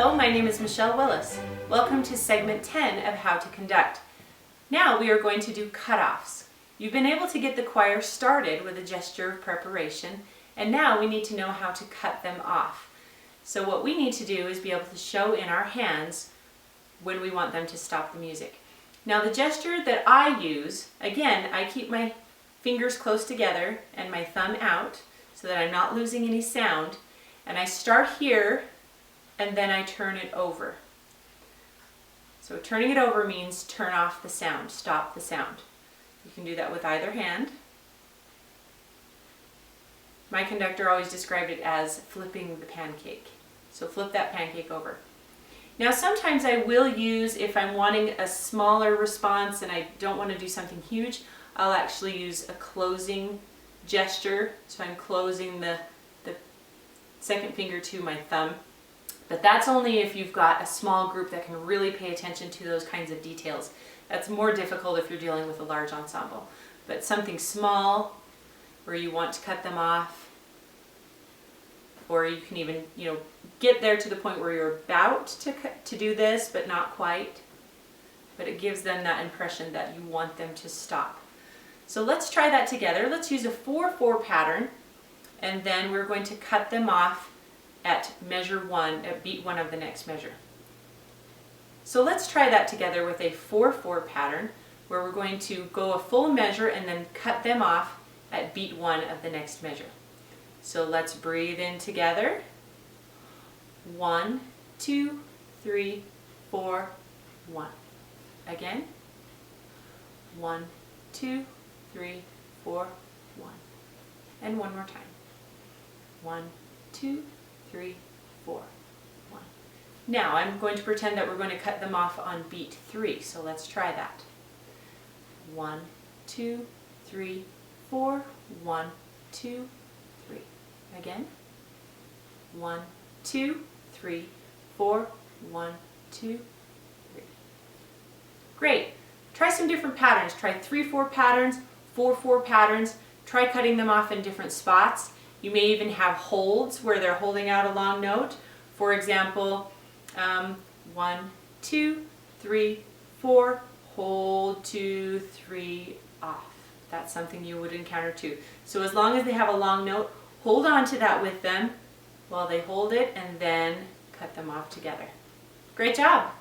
Hello, my name is Michelle Willis. Welcome to segment 10 of How to Conduct. Now we are going to do cutoffs. You've been able to get the choir started with a gesture of preparation, and now we need to know how to cut them off. So what we need to do is be able to show in our hands when we want them to stop the music. Now the gesture that I use, again, I keep my fingers close together and my thumb out so that I'm not losing any sound, and I start here and then I turn it over. So turning it over means turn off the sound, stop the sound. You can do that with either hand. My conductor always described it as flipping the pancake. So flip that pancake over. Now sometimes I will use, if I'm wanting a smaller response and I don't want to do something huge, I'll actually use a closing gesture. So I'm closing the second finger to my thumb. But that's only if you've got a small group that can really pay attention to those kinds of details. That's more difficult if you're dealing with a large ensemble. But something small where you want to cut them off, or you can even, get there to the point where you're about to do this, but not quite. But it gives them that impression that you want them to stop. So let's try that together. Let's use a 4/4 pattern, and then we're going to cut them off at measure 1, at beat 1 of the next measure. So let's try that together with a 4/4 pattern where we're going to go a full measure and then cut them off at beat 1 of the next measure. So let's breathe in together. 1, 2, 3, 4, 1. Again. 1, 2, 3, 4, 1. And one more time. 1, 2, 3, 4, 1. Now I'm going to pretend that we're going to cut them off on beat 3, so let's try that. 1, 2, 3, 4, 1, 2, 3. Again. 1, 2, 3, 4, 1, 2, 3. Great. Try some different patterns. Try 3/4 patterns, 4/4 patterns. Try cutting them off in different spots. You may even have holds where they're holding out a long note. For example, 1, 2, 3, 4, hold, 2, 3, off. That's something you would encounter too. So as long as they have a long note, hold on to that with them while they hold it and then cut them off together. Great job!